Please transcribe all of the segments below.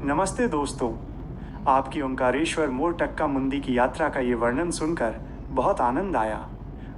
नमस्ते दोस्तों, आपकी ओंकारेश्वर मोरटक्का मुंदी की यात्रा का ये वर्णन सुनकर बहुत आनंद आया।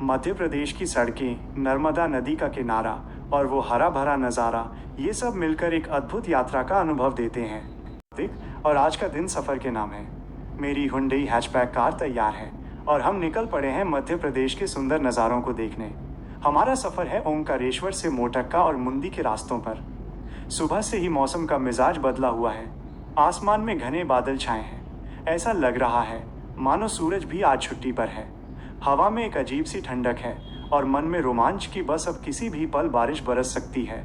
मध्य प्रदेश की सड़कें, नर्मदा नदी का किनारा और वो हरा भरा नज़ारा, ये सब मिलकर एक अद्भुत यात्रा का अनुभव देते हैं। और आज का दिन सफ़र के नाम है। मेरी हुंडई हैचबैक कार तैयार है और हम निकल पड़े हैं मध्य प्रदेश के सुंदर नज़ारों को देखने। हमारा सफ़र है ओंकारेश्वर से मोरटक्का और मुंदी के रास्तों पर। सुबह से ही मौसम का मिजाज बदला हुआ है। आसमान में घने बादल छाए हैं। ऐसा लग रहा है मानो सूरज भी आज छुट्टी पर है। हवा में एक अजीब सी ठंडक है और मन में रोमांच की बस अब किसी भी पल बारिश बरस सकती है।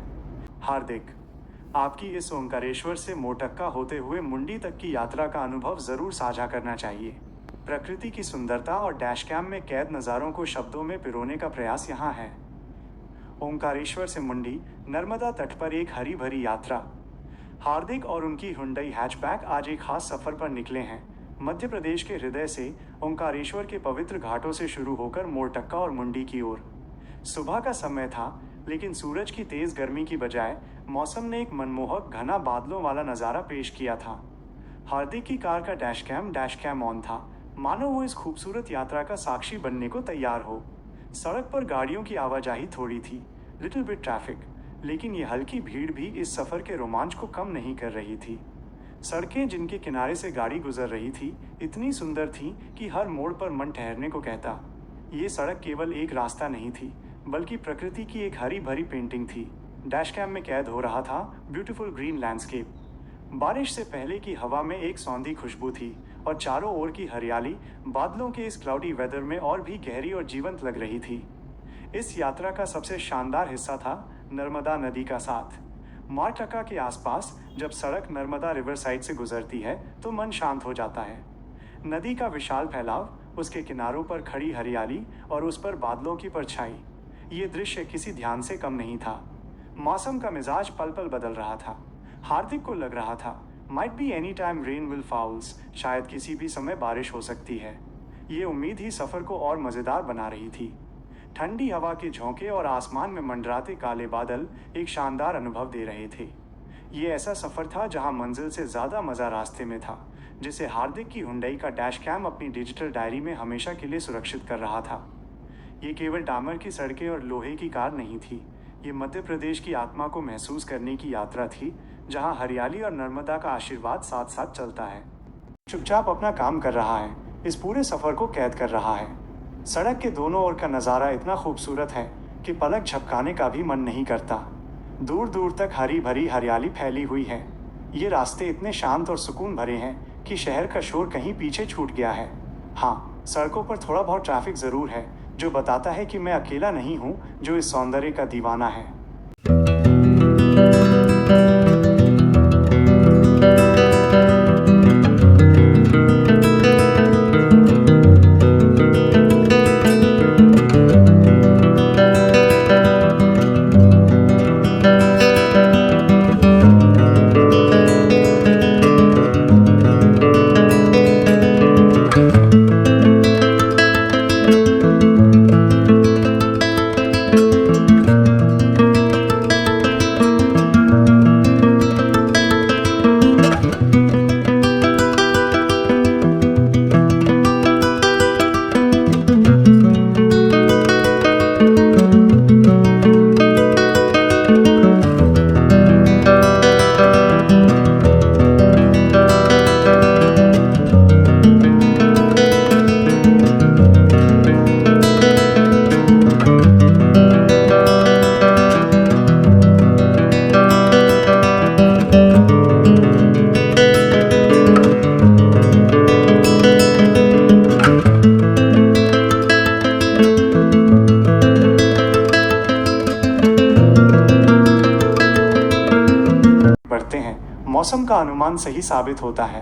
हार्दिक, आपकी इस ओंकारेश्वर से मोरटक्का होते हुए मुंडी तक की यात्रा का अनुभव ज़रूर साझा करना चाहिए। प्रकृति की सुंदरता और डैशकैम में कैद नज़ारों को शब्दों में पिरोने का प्रयास यहाँ है। ओंकारेश्वर से मुंडी, नर्मदा तट पर एक हरी भरी यात्रा। हार्दिक और उनकी हुंडई हैचबैक आज एक खास सफर पर निकले हैं। मध्य प्रदेश के हृदय से ओंकारेश्वर के पवित्र घाटों से शुरू होकर मोरटक्का और मुंडी की ओर। सुबह का समय था, लेकिन सूरज की तेज गर्मी की बजाय मौसम ने एक मनमोहक घना बादलों वाला नज़ारा पेश किया था। हार्दिक की कार का डैशकैम ऑन था, मानो वो इस खूबसूरत यात्रा का साक्षी बनने को तैयार हो। सड़क पर गाड़ियों की आवाजाही थोड़ी थी, लिटिल बिट ट्रैफिक, लेकिन ये हल्की भीड़ भी इस सफ़र के रोमांच को कम नहीं कर रही थी। सड़कें जिनके किनारे से गाड़ी गुजर रही थी, इतनी सुंदर थीं कि हर मोड़ पर मन ठहरने को कहता। ये सड़क केवल एक रास्ता नहीं थी, बल्कि प्रकृति की एक हरी भरी पेंटिंग थी। डैशकैम में कैद हो रहा था ब्यूटीफुल ग्रीन लैंडस्केप। बारिश से पहले की हवा में एक सौंधी खुशबू थी और चारों ओर की हरियाली बादलों के इस क्लाउडी वेदर में और भी गहरी और जीवंत लग रही थी। इस यात्रा का सबसे शानदार हिस्सा था नर्मदा नदी का साथ। मोरटक्का के आसपास जब सड़क नर्मदा रिवर साइड से गुजरती है तो मन शांत हो जाता है। नदी का विशाल फैलाव, उसके किनारों पर खड़ी हरियाली और उस पर बादलों की परछाई, ये दृश्य किसी ध्यान से कम नहीं था। मौसम का मिजाज पल पल बदल रहा था। हार्दिक को लग रहा था might be any time rain will falls, शायद किसी भी समय बारिश हो सकती है। ये उम्मीद ही सफ़र को और मज़ेदार बना रही थी। ठंडी हवा के झोंके और आसमान में मंडराते काले बादल एक शानदार अनुभव दे रहे थे। ये ऐसा सफ़र था जहां मंजिल से ज़्यादा मज़ा रास्ते में था, जिसे हार्दिक की हुंडई का डैशकैम अपनी डिजिटल डायरी में हमेशा के लिए सुरक्षित कर रहा था। ये केवल डामर की सड़कें और लोहे की कार नहीं थी, ये मध्य प्रदेश की आत्मा को महसूस करने की यात्रा थी, जहाँ हरियाली और नर्मदा का आशीर्वाद साथ साथ चलता है। चुपचाप अपना काम कर रहा है, इस पूरे सफ़र को कैद कर रहा है। सड़क के दोनों ओर का नज़ारा इतना खूबसूरत है कि पलक झपकाने का भी मन नहीं करता। दूर दूर तक हरी भरी हरियाली फैली हुई है। ये रास्ते इतने शांत और सुकून भरे हैं कि शहर का शोर कहीं पीछे छूट गया है। हाँ, सड़कों पर थोड़ा बहुत ट्रैफिक ज़रूर है, जो बताता है कि मैं अकेला नहीं हूँ जो इस सौंदर्य का दीवाना है। मौसम का अनुमान सही साबित होता है।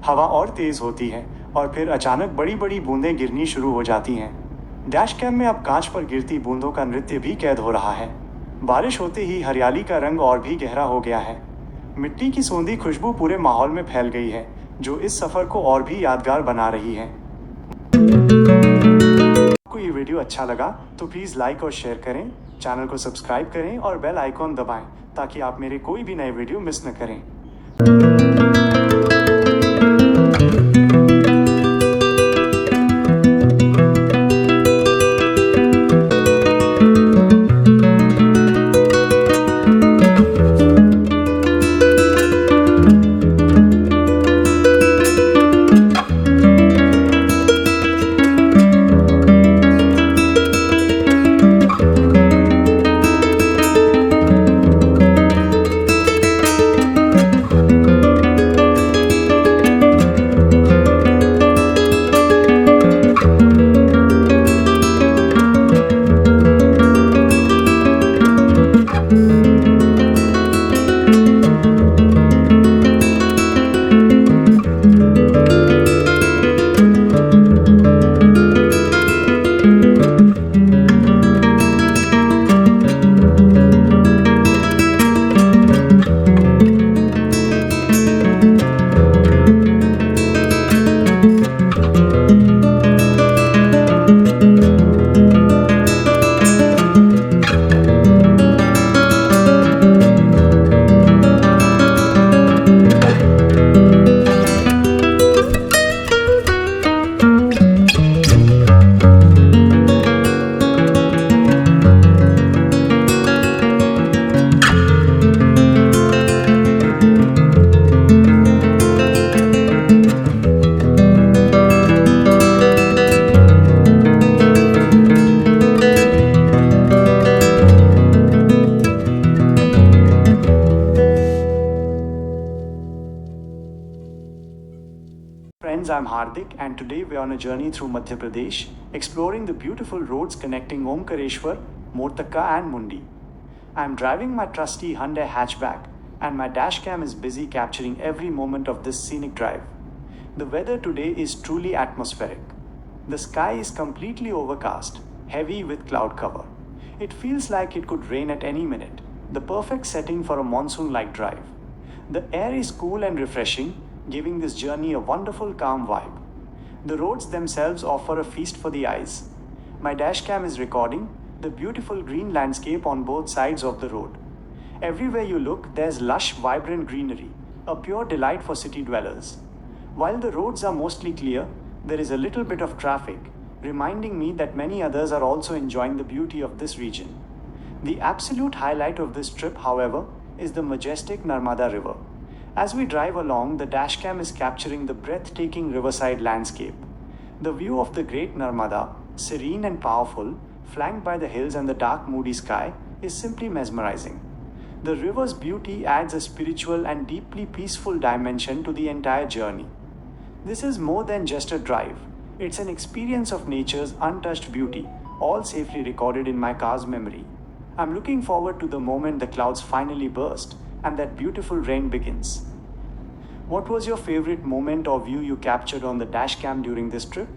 हवा और तेज होती है और फिर अचानक बड़ी बड़ी बूंदें गिरनी शुरू हो जाती हैं। डैशकैम में अब कांच पर गिरती बूंदों का नृत्य भी कैद हो रहा है। बारिश होते ही हरियाली का रंग और भी गहरा हो गया है। मिट्टी की सोंधी खुशबू पूरे माहौल में फैल गई है, जो इस सफ़र को और भी यादगार बना रही है। आपको ये वीडियो अच्छा लगा तो प्लीज़ लाइक और शेयर करें, चैनल को सब्सक्राइब करें और बेल आइकॉन दबाएं ताकि आप मेरे कोई भी नए वीडियो मिस न करें। friends, I'm Hardik and today we're on a journey through Madhya Pradesh, exploring the beautiful roads connecting Omkareshwar, Mortakka and Mundi. I'm driving my trusty Hyundai hatchback and my dashcam is busy capturing every moment of this scenic drive. The weather today is truly atmospheric. The sky is completely overcast, heavy with cloud cover. It feels like it could rain at any minute, the perfect setting for a monsoon-like drive. The air is cool and refreshing, giving this journey a wonderful calm vibe. The roads themselves offer a feast for the eyes. My dashcam is recording the beautiful green landscape on both sides of the road. Everywhere you look, there's lush, vibrant greenery, a pure delight for city dwellers. While the roads are mostly clear, there is a little bit of traffic, reminding me that many others are also enjoying the beauty of this region. The absolute highlight of this trip, however, is the majestic Narmada River. As we drive along, the dashcam is capturing the breathtaking riverside landscape. The view of the great Narmada, serene and powerful, flanked by the hills and the dark moody sky, is simply mesmerizing. The river's beauty adds a spiritual and deeply peaceful dimension to the entire journey. This is more than just a drive. It's an experience of nature's untouched beauty, all safely recorded in my car's memory. I'm looking forward to the moment the clouds finally burst and that beautiful rain begins. What was your favorite moment or view you captured on the dashcam during this trip?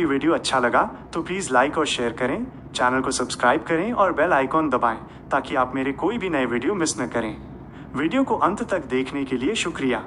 Video अच्छा लगा तो please like और share करें, channel को subscribe करें और bell icon दबाएं ताकि आप मेरे कोई भी नए वीडियो मिस न करें। वीडियो को अंत तक देखने के लिए शुक्रिया।